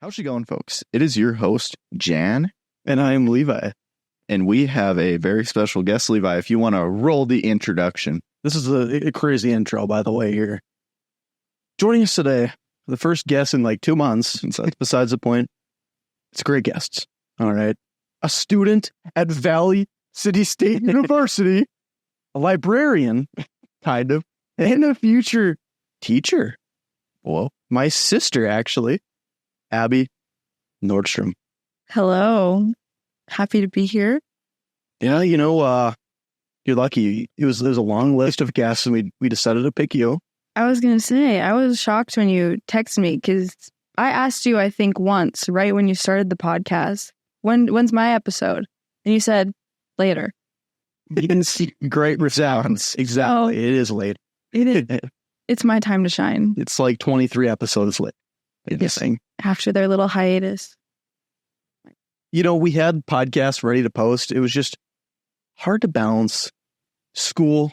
How's she going, folks? It is your host, Jan. And I am Levi. And we have a very special guest, Levi, if you want to roll the introduction. This is a crazy intro, by the way, here. Joining us today, the first guest in like 2 months, and so that's besides the point. It's great guests. All right. A student at Valley City State University, a librarian, kind of, and a future teacher. Whoa. My sister, actually, Ave Nordstrom. Hello. Happy to be here. Yeah, you're lucky. It was a long list of guests, and we decided to pick you. I was going to say, I was shocked when you texted me because I asked you, I think, once, right when you started the podcast, when's my episode? And you said, later. You can see great resounds. Exactly. Oh, it is late. It is. It's my time to shine. It's like 23 episodes late. Yes. After their little hiatus. We had podcasts ready to post. It was just hard to balance school,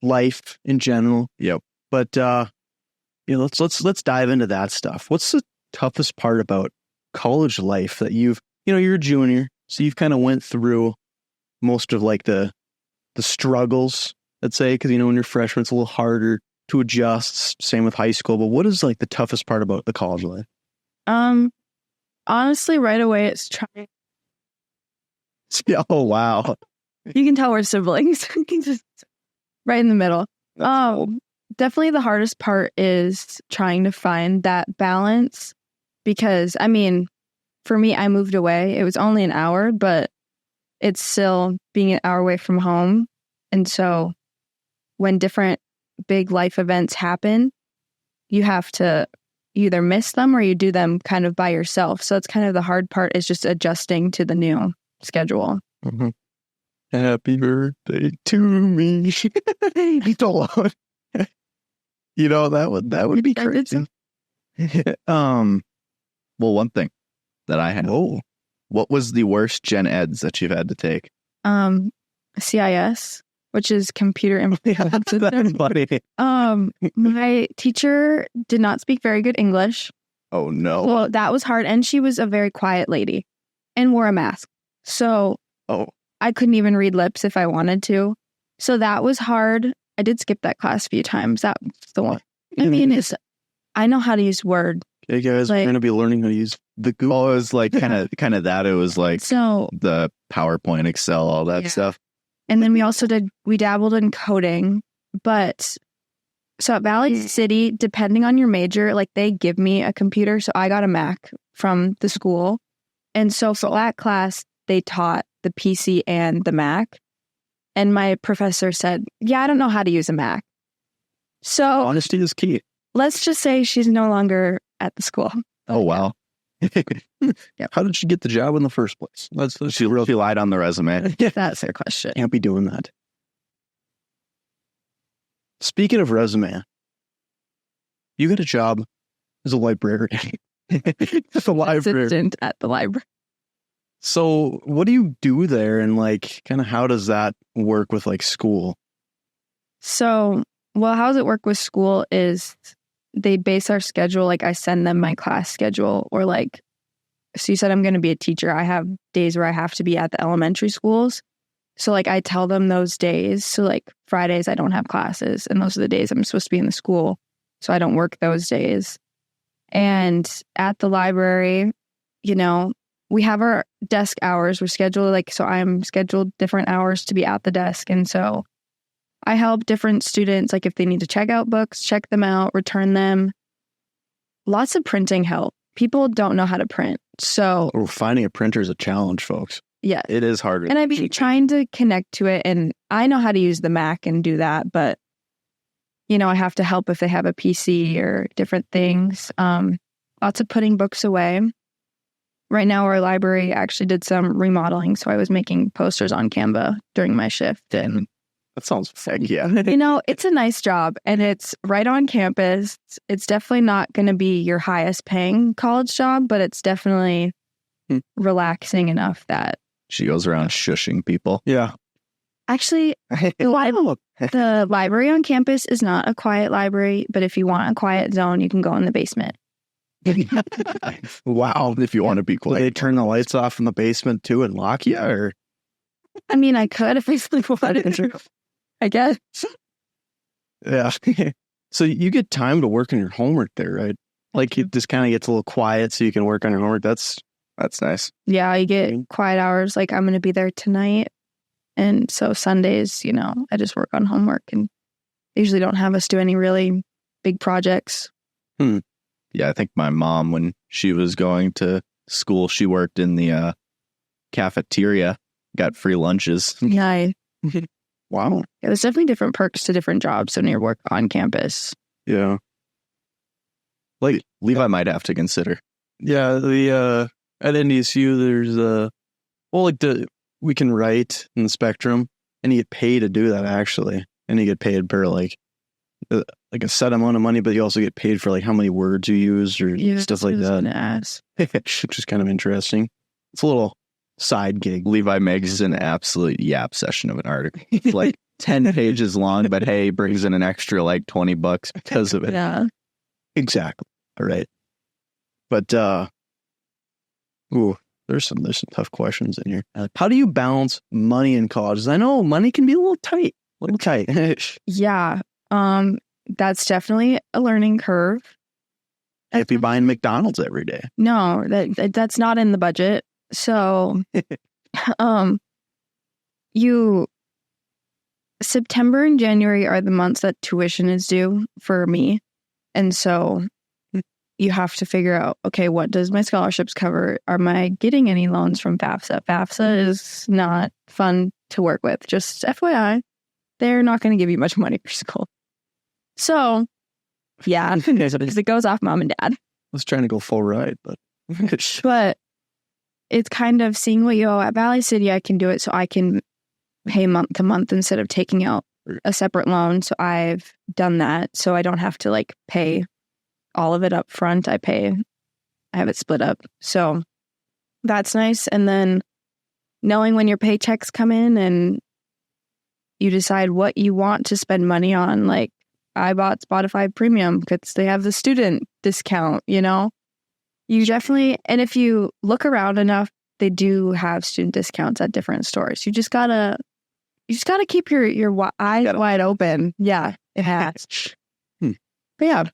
life in general. Yep. But let's dive into that stuff. What's the toughest part about college life that you're a junior, so you've kind of went through most of like the struggles, let's say, because when you're freshman, it's a little harder to adjust. Same with high school. But what is like the toughest part about the college life? Honestly, right away, it's trying. Oh, wow. You can tell we're siblings. Right in the middle. Cool. Definitely the hardest part is trying to find that balance because, for me, I moved away. It was only an hour, but it's still being an hour away from home. And so when different big life events happen, you have to either miss them or you do them kind of by yourself. So it's kind of the hard part is just adjusting to the new schedule. Mm-hmm. Happy birthday to me. He's alone. That would be crazy. Well, one thing that I had. Oh. What was the worst gen eds that you've had to take? CIS, which is computer information system. Funny. My teacher did not speak very good English. Oh, no. Well, that was hard. And she was a very quiet lady and wore a mask. So I couldn't even read lips if I wanted to. So that was hard. I did skip that class a few times. That was the one. I know how to use Word. Hey guys, we're going to be learning how to use the Google. Oh, it was like kind of that. It was like the PowerPoint, Excel, all that stuff. And then we dabbled in coding. But so at Valley City, depending on your major, like they give me a computer. So I got a Mac from the school. And so for that class, they taught the PC and the Mac. And my professor said, I don't know how to use a Mac. So honesty is key. Let's just say she's no longer at the school. Oh, wow. Yep. How did she get the job in the first place? She lied on the resume. That's her question. Can't be doing that. Speaking of resume, you got a job as a librarian. Just a librarian. Assistant at the library. So what do you do there? And like, kind of how does that work with like school? So, how does it work with school is they base our schedule. Like I send them my class schedule or like, so you said I'm going to be a teacher. I have days where I have to be at the elementary schools. So like I tell them those days. So like Fridays, I don't have classes and those are the days I'm supposed to be in the school. So I don't work those days. And at the library, we have our desk hours. We're scheduled so I'm scheduled different hours to be at the desk. And so I help different students, like if they need to check out books, check them out, return them. Lots of printing help. People don't know how to print. So finding a printer is a challenge, folks. Yeah. It is harder. And I've been trying to connect to it. And I know how to use the Mac and do that. But, I have to help if they have a PC or different things. Lots of putting books away. Right now, our library actually did some remodeling. So I was making posters on Canva during my shift. And that sounds fun. Yeah. It's a nice job and it's right on campus. It's definitely not going to be your highest paying college job, but it's definitely relaxing enough that she goes around shushing people. Yeah. Actually, the library on campus is not a quiet library, but if you want a quiet zone, you can go in the basement. Wow. If you want to be Would quiet. they turn the lights off in the basement too and lock you? Or I mean, I could if I really wanted to. I guess. yeah. So you get time to work on your homework there, right? Like it just kind of gets a little quiet so you can work on your homework. That's nice. Yeah, you get quiet hours. Like I'm going to be there tonight. And so Sundays, I just work on homework, and they usually don't have us do any really big projects. Yeah, I think my mom, when she was going to school, she worked in the cafeteria, got free lunches. Yeah. Wow. Yeah, there's definitely different perks to different jobs when you work on campus. Yeah. Like Levi might have to consider. Yeah, the at NDSU there's we can write in the Spectrum, and you get paid to do that actually, and you get paid per like a set amount of money, but you also get paid for like how many words you use or stuff like that. Which is kind of interesting. It's a little side gig. Levi makes an absolute yap session of an article. It's like 10 pages long, but hey, brings in an extra like $20 because of it. Yeah. Exactly. All right. But there's some tough questions in here. How do you balance money in college? I know money can be a little tight. Yeah. That's definitely a learning curve. If you're buying McDonald's every day. No, that's not in the budget. So September and January are the months that tuition is due for me. And so you have to figure out, okay, what does my scholarships cover? Am I getting any loans from FAFSA? FAFSA is not fun to work with. Just FYI, they're not going to give you much money for school. So, yeah, because it goes off mom and dad. I was trying to go full ride, but it's kind of seeing what you owe at Valley City. I can do it so I can pay month to month instead of taking out a separate loan. So I've done that. So I don't have to like pay all of it up front. I have it split up. So that's nice. And then knowing when your paychecks come in and you decide what you want to spend money on. Like I bought Spotify Premium because they have the student discount, You definitely, and if you look around enough, they do have student discounts at different stores. You just gotta keep your eyes wide open. Yeah, it has. But yeah,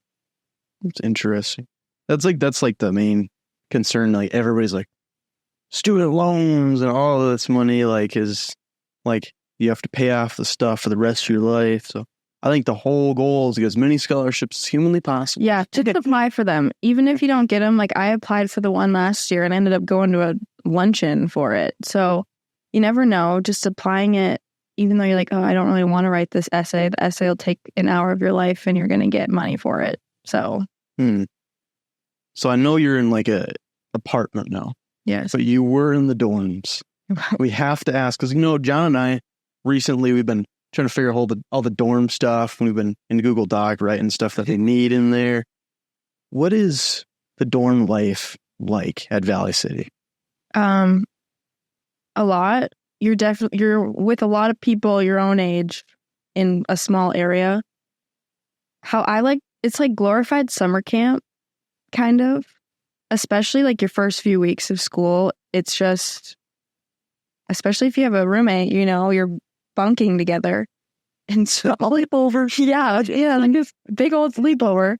it's interesting. That's like the main concern. Like everybody's like student loans and all of this money. Like is like you have to pay off the stuff for the rest of your life. So I think the whole goal is to get as many scholarships as humanly possible. Yeah, just apply for them. Even if you don't get them, like I applied for the one last year and ended up going to a luncheon for it. So you never know. Just applying it, even though you're like, oh, I don't really want to write this essay. The essay will take an hour of your life and you're going to get money for it. So. So I know you're in like a apartment now. Yes. But you were in the dorms. We have to ask, because John and I, recently we've been trying to figure out all the dorm stuff. We've been in Google Doc writing stuff that they need in there. What is the dorm life like at Valley City? A lot. You're with a lot of people your own age in a small area. It's like glorified summer camp, kind of. Especially like your first few weeks of school. It's just, especially if you have a roommate, you're bunking together. And so sleepover. Yeah, like this big old sleepover.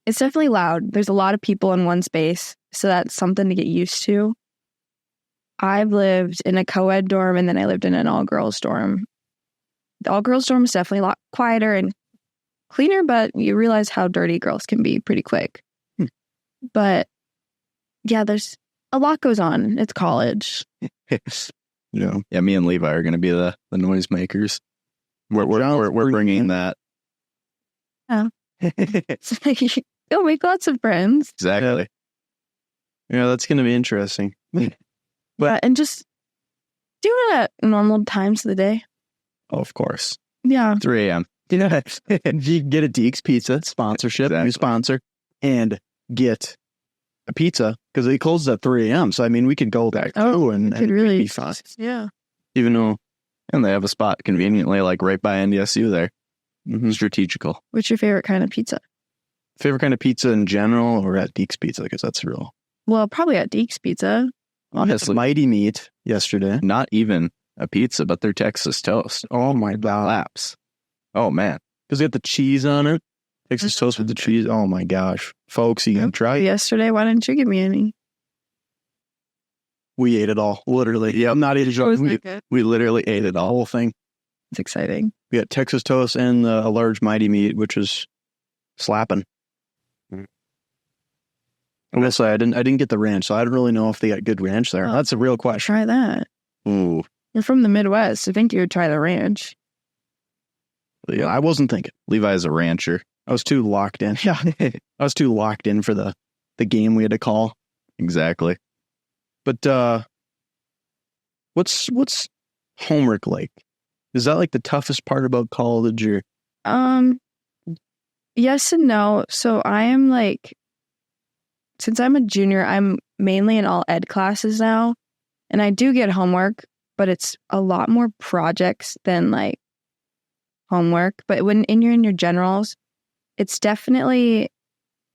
It's definitely loud. There's a lot of people in one space, so that's something to get used to. I've lived in a co-ed dorm and then I lived in an all-girls dorm. The all-girls dorm is definitely a lot quieter and cleaner, but you realize how dirty girls can be pretty quick. But yeah, there's a lot goes on. It's college. Yeah, me and Levi are going to be the noisemakers. We're bringing that. Yeah. You'll make lots of friends. Exactly. Yeah, that's going to be interesting. But and just do it at normal times of the day. Oh, of course. Yeah. 3 a.m. Yeah. And you can get a Deeks Pizza sponsorship, exactly. New sponsor, and get a pizza because it closes at 3 a.m. So, I mean, we could go back too and really be fun. Yeah. Even though. And they have a spot conveniently, like right by NDSU there. Mm-hmm. Strategical. What's your favorite kind of pizza? Favorite kind of pizza in general, or at Deke's Pizza? Because that's real. Well, probably at Deke's Pizza. Honestly, Mighty Meat yesterday. Not even a pizza, but their Texas toast. Oh my god, Slaps. Oh man. because they got the cheese on it. Texas toast with the cheese. Oh my gosh, folks, you can try it. Yesterday, why didn't you give me any? We ate it all, literally. Yeah, I'm not eating It was we, not good. we literally ate it the all. whole thing. It's exciting. We got Texas toast and a large Mighty Meat, which is slapping. I will say I didn't get the ranch, so I don't really know if they got good ranch there. Oh. That's a real question. Try that. Ooh. You're from the Midwest. I think you would try the ranch. Yeah, I wasn't thinking. Levi's a rancher. I was too locked in. Yeah, I was too locked in for the game we had to call. Exactly. But what's homework like? Is that like the toughest part about college? Or Yes and no. So I am like, since I'm a junior, I'm mainly in all ed classes now, and I do get homework, but it's a lot more projects than like homework. But when you're in your generals, it's definitely,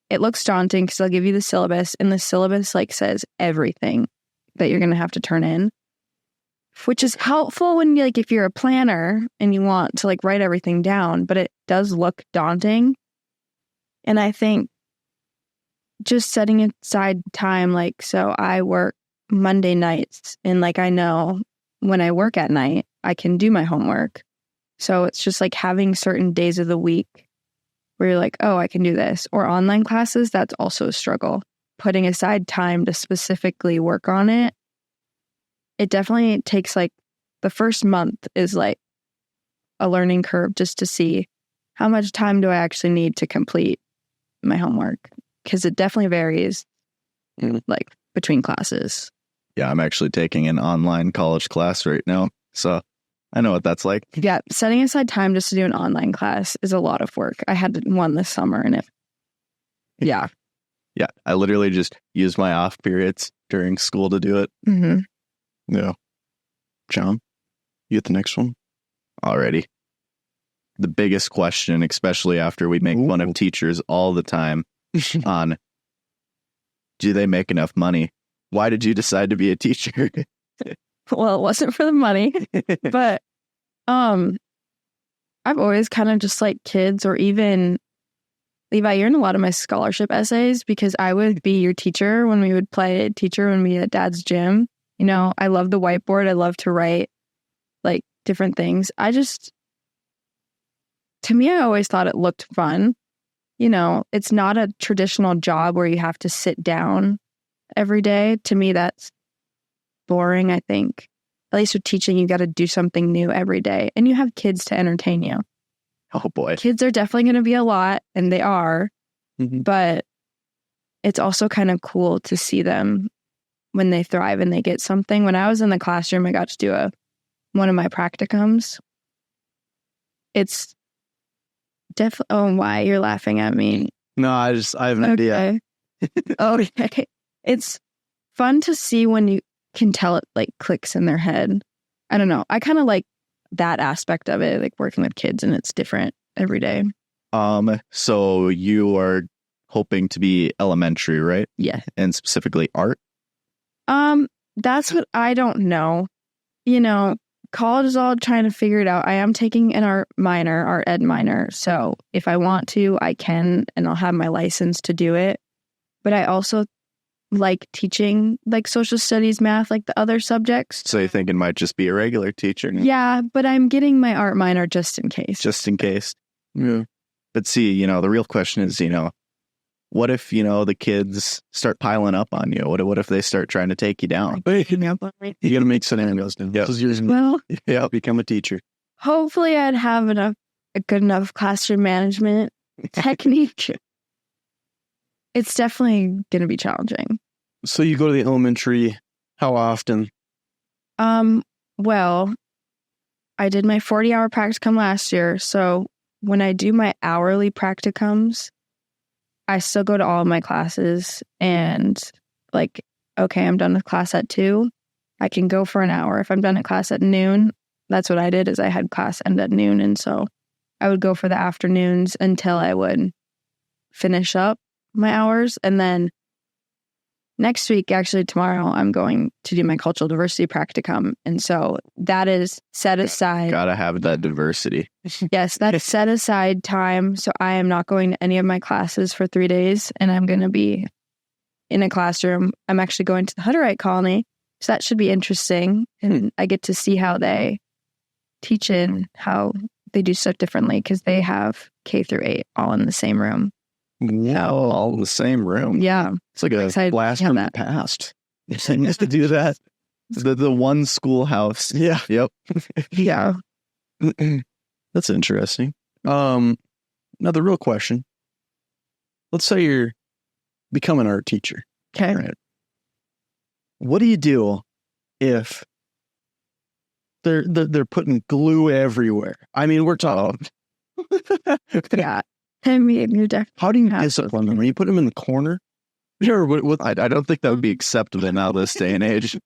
it looks daunting because they'll give you the syllabus, and the syllabus like says everything that you're going to have to turn in, which is helpful when like if you're a planner and you want to like write everything down, but it does look daunting. And I think just setting aside time, like, so I work Monday nights, and like I know when I work at night, I can do my homework. So it's just like having certain days of the week where you're like, oh, I can do this. Or online classes, that's also a struggle. Putting aside time to specifically work on it. It definitely takes like the first month is like a learning curve just to see how much time do I actually need to complete my homework. Because it definitely varies like between classes. Yeah, I'm actually taking an online college class right now. So I know what that's like. Yeah, setting aside time just to do an online class is a lot of work. I had one this summer and yeah. Yeah, I literally just use my off periods during school to do it. Mm-hmm. yeah, John, you get the next one. Already. The biggest question, especially after we make fun of teachers all the time on, do they make enough money? Why did you decide to be a teacher? Well, it wasn't for the money, but I've always kind of just like kids, or even Levi, you're in a lot of my scholarship essays because I would be your teacher when we would play teacher when we at Dad's gym. You know, I love the whiteboard. I love to write like different things. To me, I always thought it looked fun. You know, it's not a traditional job where you have to sit down every day. To me, that's boring, I think. At least with teaching, you got to do something new every day. And you have kids to entertain you. Oh boy. Kids are definitely going to be a lot, and they are. Mm-hmm. But it's also kind of cool to see them when they thrive and they get something. When I was in the classroom, I got to do one of my practicums. It's definitely... Oh, why? You're laughing at me. No, I have an idea. Okay. It's fun to see when you can tell it like clicks in their head. I don't know. I kind of like that aspect of it, like working with kids, and it's different every day. So you are hoping to be elementary, right? Yeah. And specifically art? That's what I don't know. You know, college is all trying to figure it out. I am taking an art ed minor. So if I want to, I can, and I'll have my license to do it. But I also like teaching like social studies, math, like the other subjects. So you think it might just be a regular teacher? Yeah, but I'm getting my art minor just in case. Just in case. Yeah. But see, you know, the real question is, you know, what if, you know, the kids start piling up on you? What if they start trying to take you down? You got to make scenarios now. Yep. Well, Yeah, become a teacher. hopefully I'd have a good enough classroom management technique. It's definitely going to be challenging. So you go to the elementary, how often? Well, I did my 40-hour practicum last year. So when I do my hourly practicums, I still go to all of my classes, and like, okay, I'm done with class at 2. I can go for an hour. If I'm done at class at noon, that's what I did, is I had class end at noon. And so I would go for the afternoons until I would finish up my hours. And then next week, actually tomorrow, I'm going to do my cultural diversity practicum. And so that is set aside. Gotta have that diversity. Yes, that's set aside time. So I am not going to any of my classes for 3 days, and I'm going to be in a classroom. I'm actually going to the Hutterite colony. So that should be interesting. And I get to see how they teach and how they do stuff differently because they have K through 8 all in the same room. Yeah, all in the same room. Yeah. It's like a blast from the past. They used to do that. The one schoolhouse. Yeah. Yep. Yeah. That's interesting. Now the real question. Let's say you're become an art teacher. Okay. Right? What do you do if they're putting glue everywhere? I mean, we're talking. Yeah. I mean, you're definitely. How do you discipline them? Are you put them in the corner? Sure. I don't think that would be acceptable now this day and age.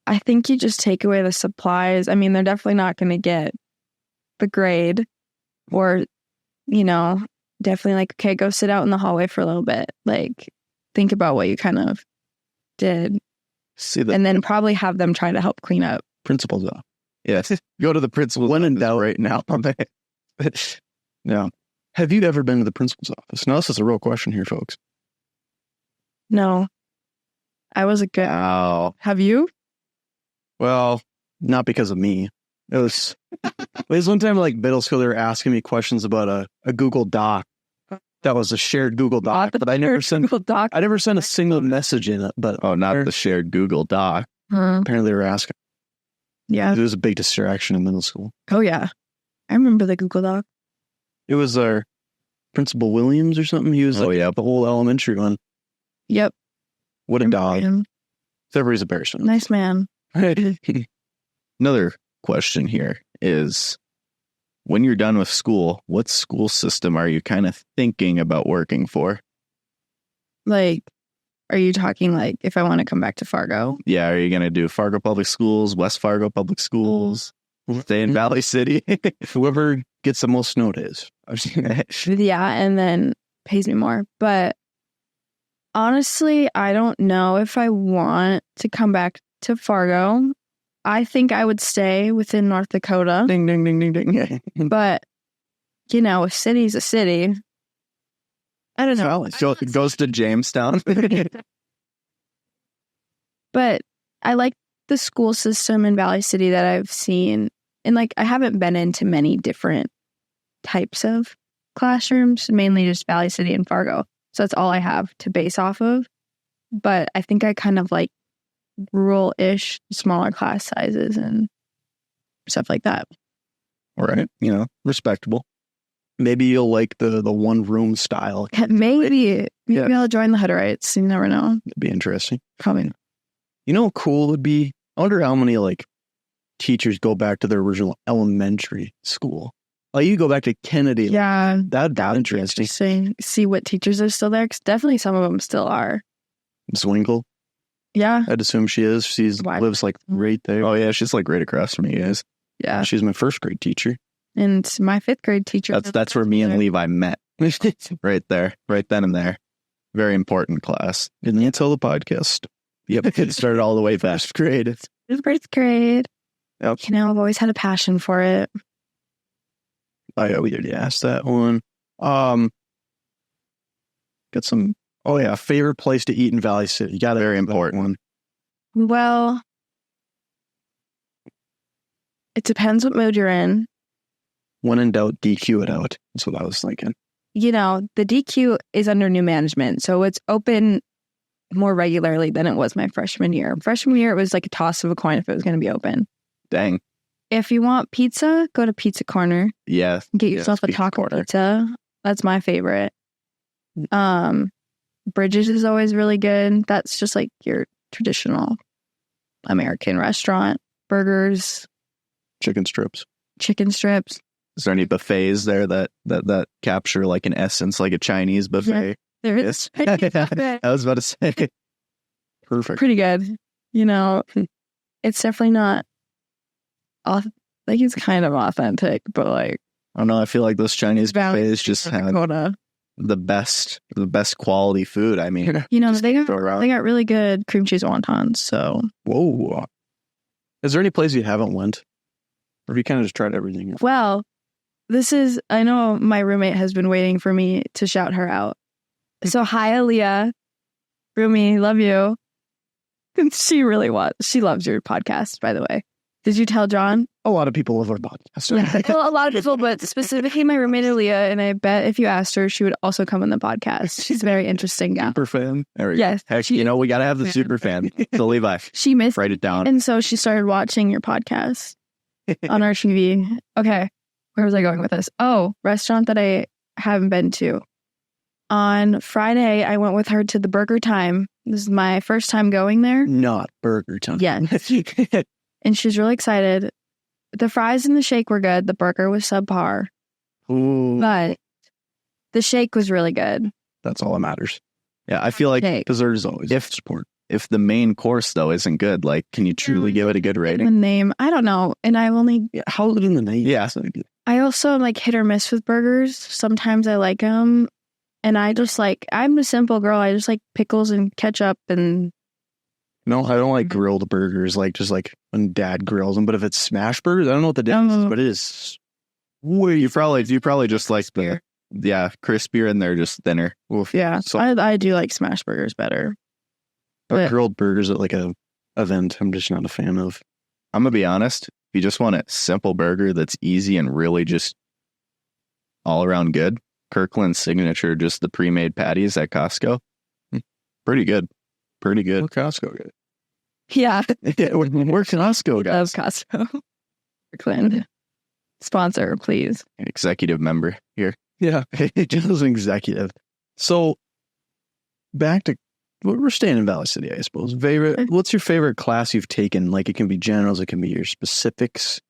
I think you just take away the supplies. I mean, they're definitely not going to get the grade or, definitely like, okay, go sit out in the hallway for a little bit. Like, think about what you kind of did. See that, and then probably have them try to help clean up. Principal's off. Yes. Go to the principal's when in office doubt right now. Yeah. Have you ever been to the principal's office? Now, this is a real question here, folks. No. I was a good. Wow. Have you? Well, not because of me. It was one time like middle school, they were asking me questions about a Google Doc. That was a shared Google Doc, but I never sent a single message in it. But not the shared Google Doc. Apparently they were asking. Yeah. It was a big distraction in middle school. Oh, yeah. I remember the Google Doc. It was our Principal Williams or something. He was the whole elementary one. Yep. What a dog. Everybody's a Bearsman. Nice man. Another question here is, when you're done with school, what school system are you kind of thinking about working for? Like, are you talking like if I want to come back to Fargo? Yeah, are you going to do Fargo Public Schools, West Fargo Public Schools, stay in Valley City? Whoever gets the most snow days. Yeah, and then pays me more. But honestly, I don't know if I want to come back to Fargo. I think I would stay within North Dakota. Ding, ding, ding, ding, ding. But, a city's a city. I don't know. It goes to Jamestown. But I like the school system in Valley City that I've seen. And I haven't been into many different types of classrooms, mainly just Valley City and Fargo. So that's all I have to base off of. But I think I kind of like rural-ish, smaller class sizes and stuff like that. All right. Respectable. Maybe you'll like the one room style. Maybe I'll join the Hutterites. You never know. It'd be interesting. Probably. How cool it would be? I wonder how many teachers go back to their original elementary school. You go back to Kennedy. Yeah. That'd be interesting. See what teachers are still there, because definitely some of them still are. Zwinkle. Yeah. I'd assume she is. She lives right there. Oh, yeah. She's right across from you guys. Yeah. She's my first grade teacher. And my 5th grade teacher. That's where me and Levi met. Right there. Right then and there. Very important class. Didn't you tell the podcast? Yep. It started all the way fast grade. It was 1st grade. Yep. I've always had a passion for it. We already asked that one. Got some. Oh yeah, favorite place to eat in Valley City. You got a very important one. Well, it depends what mood you're in. When in doubt, DQ it out. That's what I was thinking. The DQ is under new management, so it's open more regularly than it was my freshman year. Freshman year, it was like a toss of a coin if it was going to be open. Dang. If you want pizza, go to Pizza Corner. Yeah. Get yourself a taco pizza. That's my favorite. Bridges is always really good. That's just your traditional American restaurant. Burgers. Chicken strips. Is there any buffets there that capture an essence, like a Chinese buffet? Yeah, there is. I was about to say. Perfect. Pretty good. It's definitely not it's kind of authentic, but I don't know. I feel like those Chinese buffets just have the best quality food. I mean, You know, they throw around. got really good cream cheese wontons. So, Whoa. Is there any place you haven't went? Or have you kind of just tried everything? well, I know my roommate has been waiting for me to shout her out. So, hi, Aaliyah. Roomie, love you. She loves your podcast, by the way. Did you tell John? A lot of people love our podcast. Yeah, well, a lot of people, but specifically my roommate Aaliyah, and I bet if you asked her, she would also come on the podcast. She's a very interesting gal. Super fan. there we Yes, go. Heck, we got to have the super fan. So Levi, she missed, write it down. and so she started watching your podcast on our TV. Okay, where was I going with this? Oh, restaurant that I haven't been to. On Friday, I went with her to the Burger Time. This is my first time going there. Not burger time. Yeah. And she's really excited. The fries and the shake were good. The burger was subpar. Ooh, But the shake was really good. that's all that matters. Yeah, I feel like Shake. Dessert is always If- support. if the main course though isn't good, like, can you truly give it a good The rating? name, I don't know. And Yeah, how good in the name? Yeah. I also am like hit or miss with burgers. Sometimes I like them. And I just I'm a simple girl. I just like pickles and ketchup and No, I don't like grilled burgers. Just like when Dad grills them. But if it's smash burgers, I don't know what the difference is, but it is way. You probably just like the crispier and they're just thinner. Oof. yeah. So, I do like smash burgers better. but grilled burgers at like a event, I'm just not a fan of. I'm gonna be honest. If you just want a simple burger that's easy and really just all around good, Kirkland's signature, just the pre-made patties at Costco, pretty good. Pretty good. We're Costco guys. Yeah. Yeah, we're Costco Love guys. Costco. Kirkland. Sponsor, please. Executive member here. Yeah, just an executive. So back to we're staying in Valley City, I suppose. What's your favorite class you've taken? Like, it can be generals, it can be your specifics.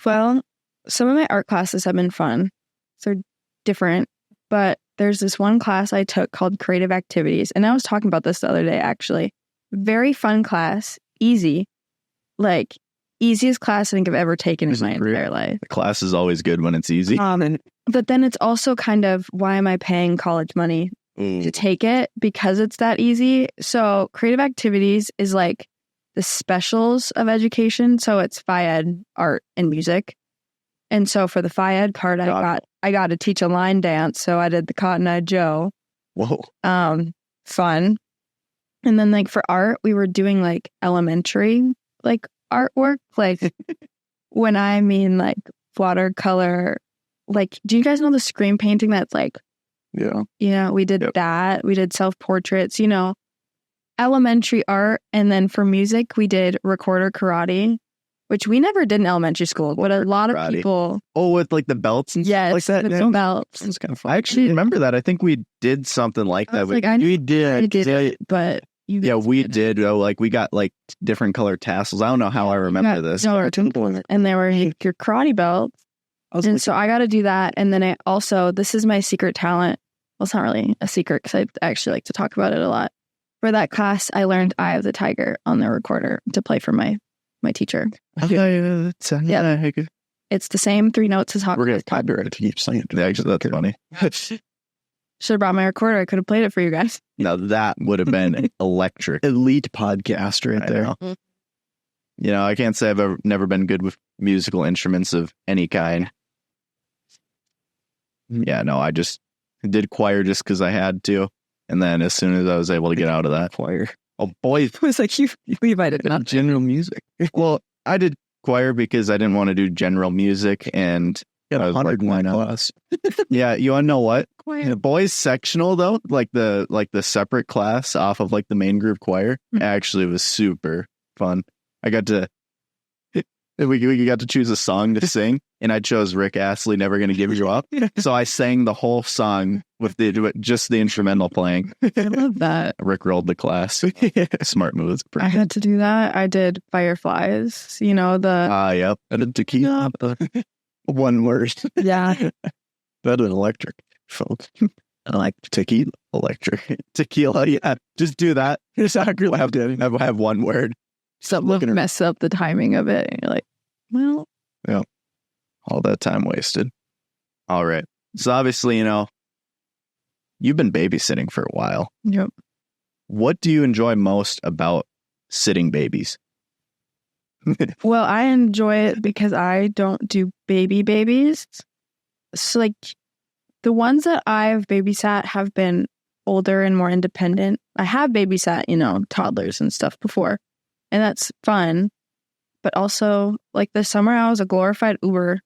Well, some of my art classes have been fun. They're different, but there's this one class I took called Creative Activities. And I was talking about this the other day, actually. Very fun class, easy. Like, easiest class I think I've ever taken in my entire life. The class is always good when it's easy. But then it's also kind of, why am I paying college money to take it? Because it's that easy. So Creative Activities is like the specials of education. So it's Phi-Ed, art, and music. And so for the Phi-Ed part, I got to teach a line dance. So I did the Cotton Eye Joe. Whoa. Fun. And then like for art, we were doing like elementary like artwork. Like when I mean like watercolor, like, do you guys know the screen painting that's like, Yeah. We did that. We did self-portraits, elementary art. And then for music, we did recorder karate, which we never did in elementary school. What a lot of people. Oh, with like the belts and Yes, stuff like that. with Yeah. the belts. It's kind of fun. I actually remember that. I think we did something like that. Like, I We did. did it, but you Yeah, guys we did. did. Like we got like different colored tassels. I don't know how I remember this. And they were your karate belts. And so I got to do that. And then this is my secret talent. Well, it's not really a secret because I actually like to talk about it a lot. For that class, I learned Eye of the Tiger on the recorder to play for my teacher. Yeah. It's the same 3 notes as Hawk. We're going to copyright it to keep saying it. Actually, that's funny. Should have brought my recorder. I could have played it for you guys. Now that would have been electric. Elite podcast right I there. know. I can't say I've never been good with musical instruments of any kind. Yeah, no, I just did choir just because I had to. And then as soon as I was able to get out of that choir. Oh, boy. It was like, you invited Not general music. Well, I did choir because I didn't want to do general music. And Got I was 100 like, why in not? class. Yeah, you want to know what? choir. The boys sectional though, like the separate class off of like the main group choir, actually was super fun. I got to we got to choose a song to sing, and I chose Rick Astley, "Never Gonna Give You Up." So I sang the whole song with just the instrumental playing. I love that. Rick rolled the class. Smart moves. I had to do that. I did Fireflies. Yep. I did tequila. One word. Yeah. Better than electric, folks. I like tequila, electric, tequila. Yeah, just do that. Exactly. Have one word. Something will mess up the timing of it. And you're like, well. Yeah. All that time wasted. All right. So obviously, you've been babysitting for a while. Yep. What do you enjoy most about sitting babies? Well, I enjoy it because I don't do babies. So like the ones that I've babysat have been older and more independent. I have babysat, toddlers and stuff before, and that's fun. But also, like this summer, I was a glorified Uber.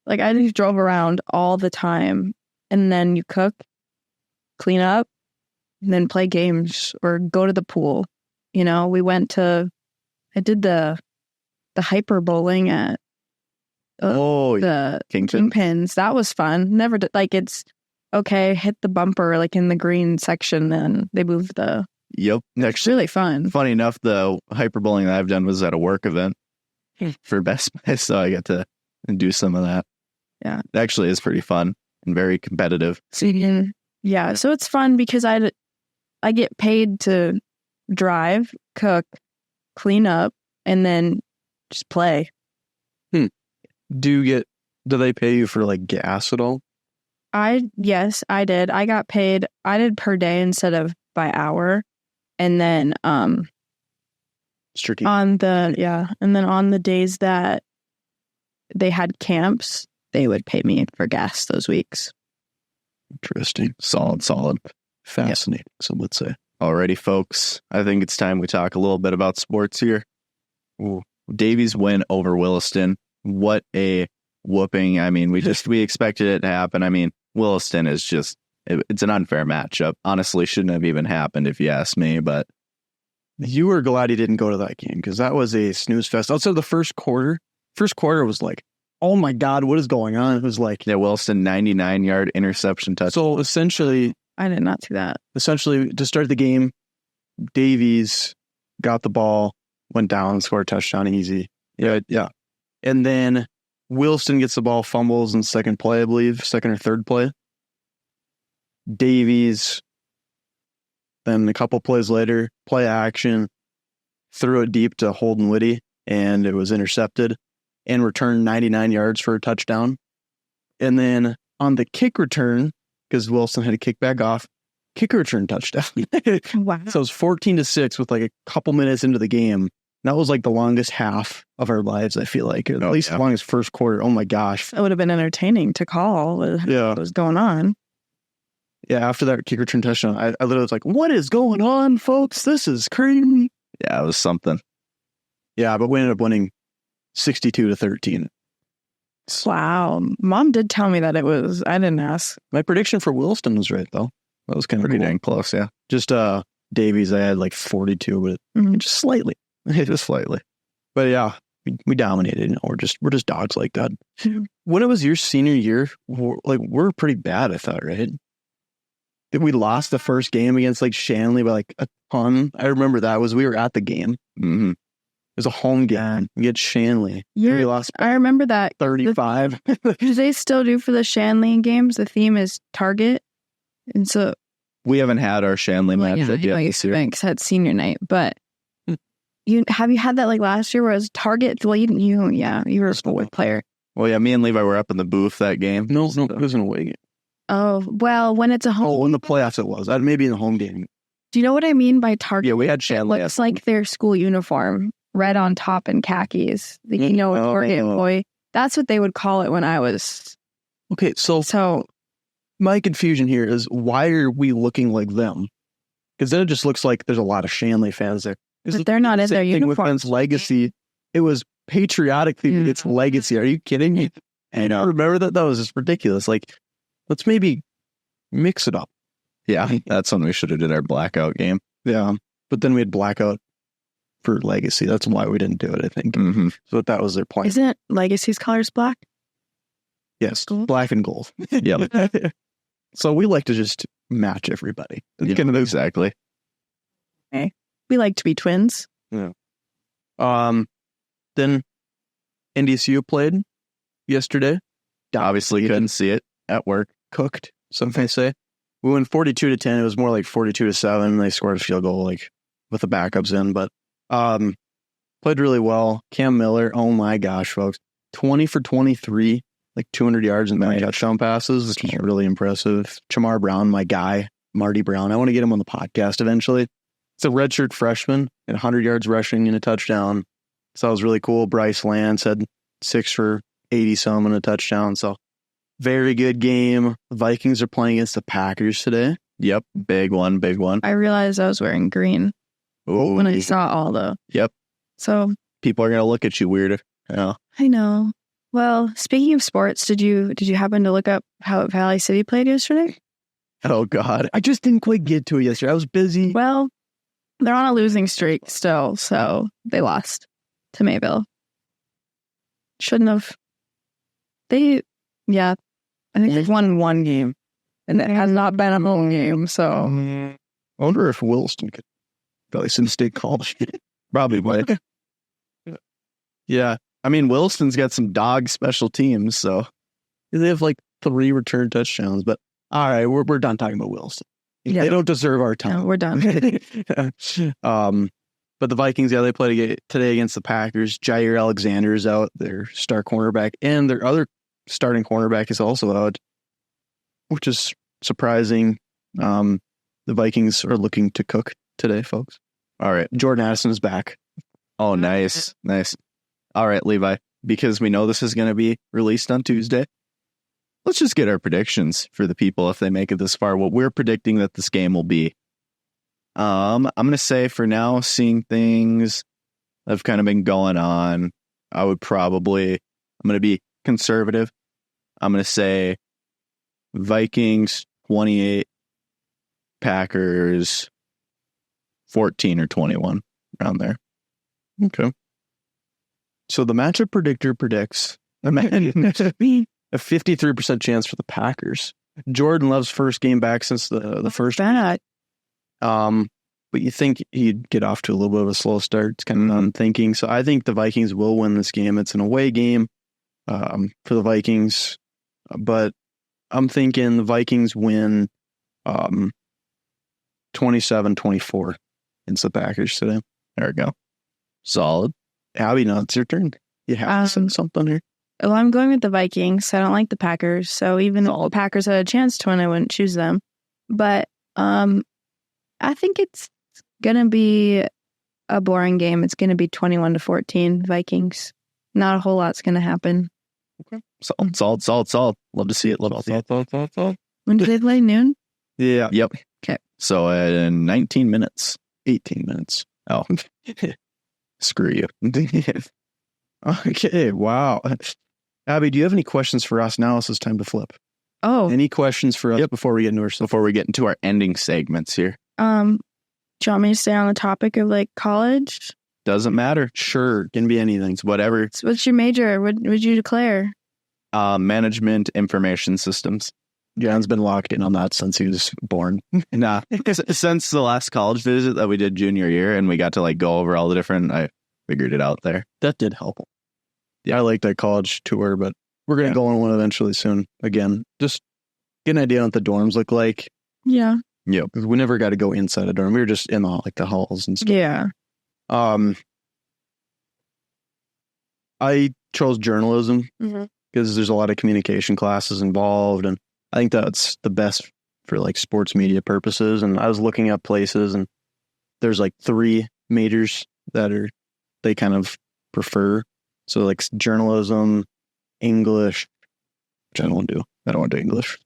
Like I just drove around all the time, and then you cook, clean up, and then play games or go to the pool. I did the hyper bowling at the Kingpins. That was fun. Never did, it's okay, hit the bumper like in the green section, then they moved the... Yep. It's really fun. Funny enough, the hyper bowling that I've done was at a work event for Best Buy, so I got to do some of that. Yeah. It actually is pretty fun and very competitive. Yeah, so it's fun because I get paid to drive, cook, clean up, and then just play. Do they pay you for like gas at all? Yes, I did. I did per day instead of by hour. And then Strategic. on the days that they had camps, they would pay me for gas those weeks. Interesting. Solid. Fascinating, some would say. Alrighty, folks. I think it's time we talk a little bit about sports here. Ooh. Davies win over Williston. What a whooping. I mean, we expected it to happen. I mean, Williston is just, it's an unfair matchup. Honestly, shouldn't have even happened if you ask me, but. You were glad he didn't go to that game because that was a snooze fest. Outside of the first quarter was like, oh my God, what is going on? It was like. Yeah, Williston 99-yard interception touch. So essentially. I did not see that. Essentially, to start the game, Davies got the ball, went down, scored a touchdown easy. Yeah. And then Williston gets the ball, fumbles in second play, I believe, second or third play. Davies, then a couple plays later, play action, threw it deep to Holden Whitty, and it was intercepted and returned 99 yards for a touchdown. And then on the kick return, because Williston had to kick back off, kick return touchdown. Wow. So it was 14-6 with like a couple minutes into the game. That was like the longest half of our lives, I feel like. At least the longest first quarter. Oh my gosh. That would have been entertaining to call what was going on. Yeah, after that kick return touchdown, I literally was like, what is going on, folks? This is crazy. Yeah, it was something. Yeah, but we ended up winning 62-13. Wow. Mom did tell me that it was, I didn't ask. My prediction for Williston was right, though. That was kind of pretty cool. Dang close, yeah. Just Davies, I had like 42, but just slightly. Just slightly. But yeah, we dominated. We're just dogs like that. When it was your senior year, we're pretty bad, I thought, right? We lost the first game against like Shanley by like a ton. I remember that we were at the game. Mm-hmm. It was a home game. We had Shanley. We lost. I remember that 35. Do they still do for the Shanley games? The theme is Target, and so we haven't had our Shanley match yet this year. Because had senior night, but you had that like last year where it was Target. Well, you were a sport player. Well, yeah, me and Levi were up in the booth that game. No, it was an away game. Oh, well, when it's a home... Oh, in the playoffs it was. Maybe in the home game. Do you know what I mean by Target? Yeah, we had Shanley. It looks like their school uniform, red on top and khakis. A Target employee. That's what they would call it when I was... Okay, so my confusion here is, why are we looking like them? Because then it just looks like there's a lot of Shanley fans there. But they're not in their uniform. With Ben's legacy, it was patriotically its legacy. Are you kidding me? And I remember that was just ridiculous. Like, let's maybe mix it up. Yeah, that's when we should have did our blackout game. Yeah, but then we had blackout for legacy. That's why we didn't do it, I think. Mm-hmm. So that was their point. Isn't legacy's colors black? Yes, black and gold. Yeah. So we like to just match everybody. Exactly. Okay. We like to be twins. Yeah. Then NDSU played yesterday. Obviously couldn't see it at work. Cooked, some may say. We went 42-10. It was more like 42-7. They scored a field goal like with the backups in, but played really well. Cam Miller, oh my gosh, folks. 20 for 23, like 200 yards and 9 touchdown passes, which is really impressive. Chamar Brown, my guy, Marty Brown. I want to get him on the podcast eventually. It's a redshirt freshman at 100 yards rushing and a touchdown. So that was really cool. Bryce Lance had 6 for 80 some and a touchdown. So very good game. The Vikings are playing against the Packers today. Yep. Big one. I realized I was wearing green when I saw all the. Yep. So people are going to look at you weird. Yeah. I know. Well, speaking of sports, did you happen to look up how Valley City played yesterday? Oh, God. I just didn't quite get to it yesterday. I was busy. Well, they're on a losing streak still, so they lost to Mayville. Shouldn't have. I think they've won one game, and it has not been a home game, so. I wonder if Williston could Valley City State College. Probably would. Yeah. I mean, Williston's got some dog special teams, so. They have like 3 return touchdowns, but all right, we're done talking about Williston. Yeah. They don't deserve our time. No, we're done. But the Vikings, they played today against the Packers. Jair Alexander's out, their star cornerback, and their other starting cornerback is also out, which is surprising. The Vikings are looking to cook today, folks. All right. Jordan Addison is back. Oh, nice. Nice. All right, Levi, because we know this is going to be released on Tuesday, let's just get our predictions for the people if they make it this far. What we're predicting that this game will be. I'm going to say for now, seeing things that have kind of been going on, I'm going to be conservative. I'm going to say Vikings 28, Packers 14 or 21, around there. Okay. So the matchup predictor predicts a 53% chance for the Packers. Jordan Love's first game back since the first bad. But you think he'd get off to a little bit of a slow start. It's kind of what I'm thinking. So I think the Vikings will win this game. It's an away game for the Vikings, but I'm thinking the Vikings win 27-24 against the Packers today. There we go. Solid. Abby, now it's your turn. You have to say something here. Well, I'm going with the Vikings. I don't like the Packers. So even though the Packers had a chance to win, I wouldn't choose them. But I think it's going to be a boring game. It's going to be 21-14 Vikings. Not a whole lot's going to happen. Okay. Solid. Love to see it. When do they play? Noon? Yeah. Yep. Okay. So in 19 minutes. 18 minutes. Oh. Screw you. Okay. Wow. Abby, do you have any questions for us? Now it's time to flip. Oh. Any questions for us before we get into before we get into our ending segments here? Do you want me to stay on the topic of like college? Doesn't matter. Sure. Can be anything. It's whatever. So what's your major? What would you declare? Management information systems. John's been locked in on that since he was born. Nah. Since the last college visit that we did junior year and we got to like go over all the different, I figured it out there. That did help. Yeah, I like that college tour, but we're going to go on one eventually soon. Again, just get an idea on what the dorms look like. Yeah. Yep. Because we never got to go inside a dorm. We were just in the halls and stuff. Yeah. I chose journalism because there's a lot of communication classes involved, and I think that's the best for like sports media purposes. And I was looking up places, and there's like 3 majors that they kind of prefer. So like journalism, English, which I don't want to do. I don't want to do English.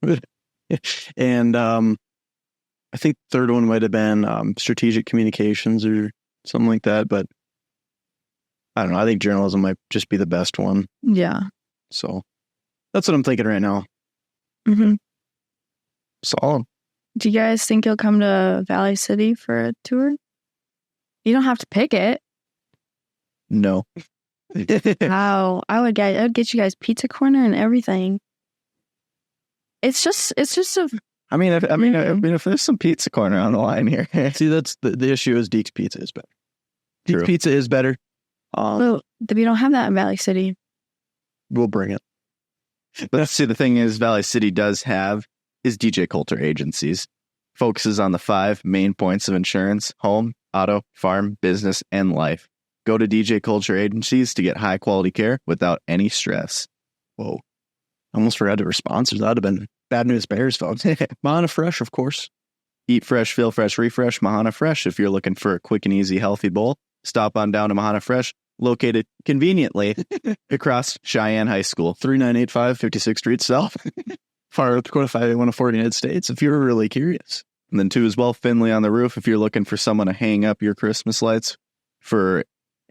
And I think the third one might have been strategic communications or something like that. But I don't know. I think journalism might just be the best one. Yeah. So that's what I'm thinking right now. Mm-hmm. Solid. Do you guys think you'll come to Valley City for a tour? You don't have to pick it. No. Wow. I would get you guys pizza corner and everything. It's just a. I mean, if there's some pizza corner on the line here. See, that's the issue is Deke's Pizza is better. Deke's Pizza is better. Well, we don't have that in Valley City. We'll bring it. But see, the thing is, Valley City does have is DJ Coulter Agencies. Focuses on the 5 main points of insurance: home, auto, farm, business, and life. Go to DJ Coulter Agencies to get high quality care without any stress. Whoa. Almost forgot to were sponsors. That would have been bad news bears, folks. Mahana Fresh, of course. Eat fresh, feel fresh, refresh, Mahana Fresh. If you're looking for a quick and easy healthy bowl, stop on down to Mahana Fresh, located conveniently across Cheyenne High School. 3985 56th Street South. Fargo, Dakota 58104, United States, if you're really curious. And then, too, as well, Finley on the Roof. If you're looking for someone to hang up your Christmas lights for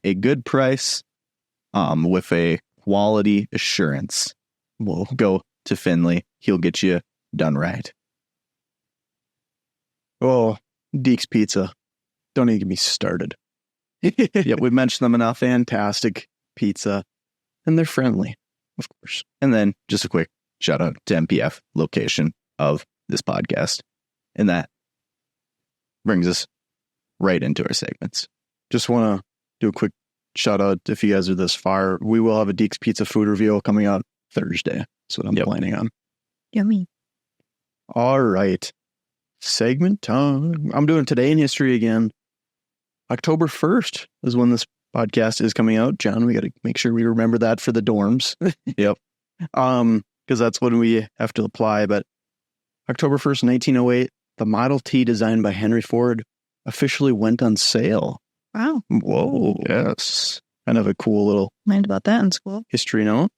a good price with a quality assurance, we'll go to Finley. He'll get you done right. Oh, Deke's Pizza. Don't even get me started. Yeah, we've mentioned them enough. Fantastic pizza. And they're friendly, of course. And then just a quick shout out to MPF, location of this podcast. And that brings us right into our segments. Just want to do a quick shout out if you guys are this far. We will have a Deke's Pizza food reveal coming out Thursday. That's what I'm planning on. Yummy. All right. Segment time. I'm doing Today in History again. October 1st is when this podcast is coming out. John, we got to make sure we remember that for the dorms. Yep. Because that's when we have to apply. But October 1st, 1908, the Model T designed by Henry Ford officially went on sale. Wow. Whoa. Yes. Kind of a cool little Learned about that in school. history note.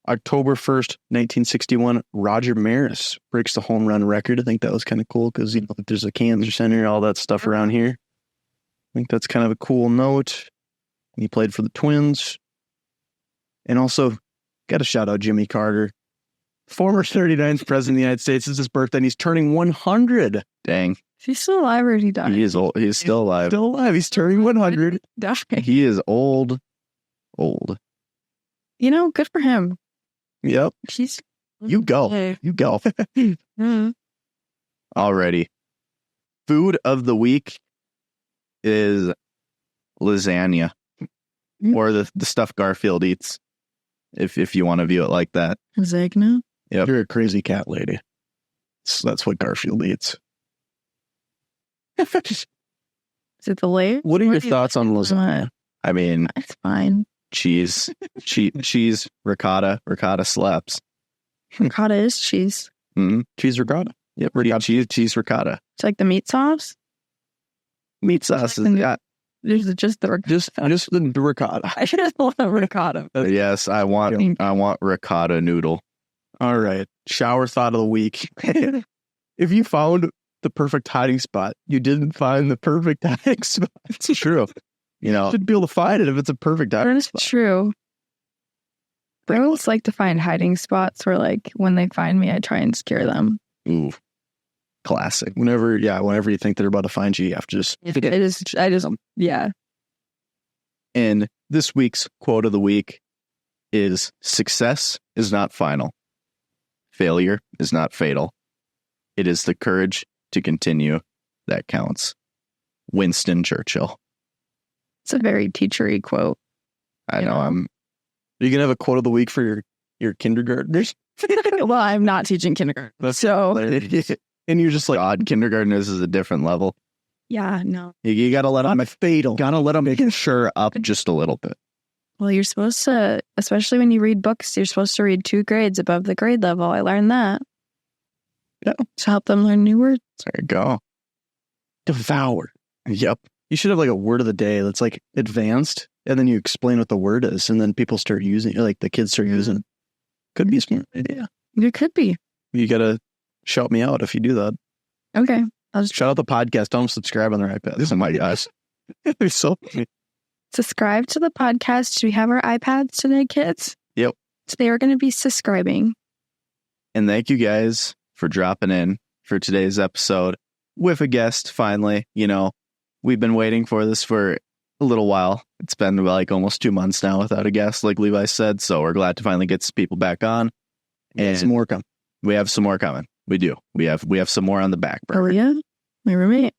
October 1st, 1961, Roger Maris breaks the home run record. I think that was kind of cool because, you know, there's a cancer center, all that stuff around here. I think that's kind of a cool note. He played for the Twins. And also, got to shout out Jimmy Carter. Former 39th president of the United States. It's his birthday, and he's turning 100. Dang. Is he still alive or is he died? He is old. He's still alive. Still alive. He's turning 100. Died. He is old. Old. You know, good for him. Yep. He's You go. Hey. You go. Mm. Alrighty. Food of the week is lasagna. Or the stuff Garfield eats. If you want to view it like that. Lasagna? Yep. You're a crazy cat lady. So that's what Garfield eats. Is it the layer? What are your thoughts on lasagna? I mean, It's fine. cheese, ricotta slaps. Ricotta is cheese. Mm-hmm. Cheese ricotta. Yep, cheese ricotta. It's like the meat sauce. Meat sauce is There's just the Just the ricotta. I just love ricotta. yes. I want ricotta noodle. All right. Shower thought of the week. If you found the perfect hiding spot, you didn't find the perfect hiding spot. It's true. You know, You should be able to find it if it's a perfect hiding It's spot. true. I always like to find hiding spots where, like, when they find me, I try and scare them. ooh, classic. Whenever you think they're about to find you, you have to just Yeah. And this week's quote of the week is: success is not final. Failure is not fatal. It is the courage to continue that counts. Winston Churchill. It's a very teachery quote. I know. Yeah. you can have a quote of the week for your kindergartners. Well, I'm not teaching kindergarten. So, And you're just like, God, kindergartners is a different level. yeah, no. You gotta let them fatal. gotta let them mature up just a little bit. Well, you're supposed to, especially when you read books, you're supposed to read 2 grades above the grade level. I learned that. Yeah. To help them learn new words. There you go. Devour. Yep. You should have like a word of the day that's like advanced, and then you explain what the word is, and then people start using it, like the kids start using it. Could be a smart idea. It could be. You gotta shout me out if you do that. Okay. I'll just Shout out the podcast. Tell them to subscribe on their iPads. Oh my gosh. They're so funny. subscribe to the podcast. Do we have our iPads today, kids? Yep. So they are going to be subscribing. And thank you guys for dropping in for today's episode with a guest. Finally, you know, we've been waiting for this for a little while. It's been like almost 2 months now without a guest, like Levi said. So we're glad to finally get some people back on. And some more come. we have some more coming. We do. We have some more on the back burner. Aaliyah, my roommate.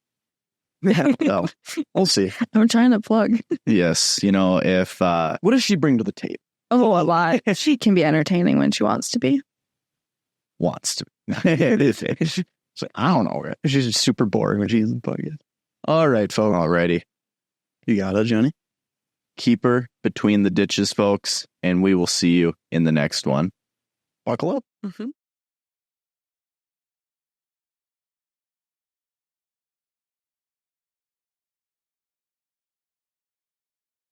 Yeah, well, we'll see. I'm trying to plug. Yes. You know, if What does she bring to the table? Oh, a lot. She can be entertaining when she wants to be. wants to. It's like, I don't know. She's just super boring when she's in the podcast. All right, folks. Alrighty. You got it, Johnny? Keep her between the ditches, folks. And we will see you in the next one. Buckle up. Mhm.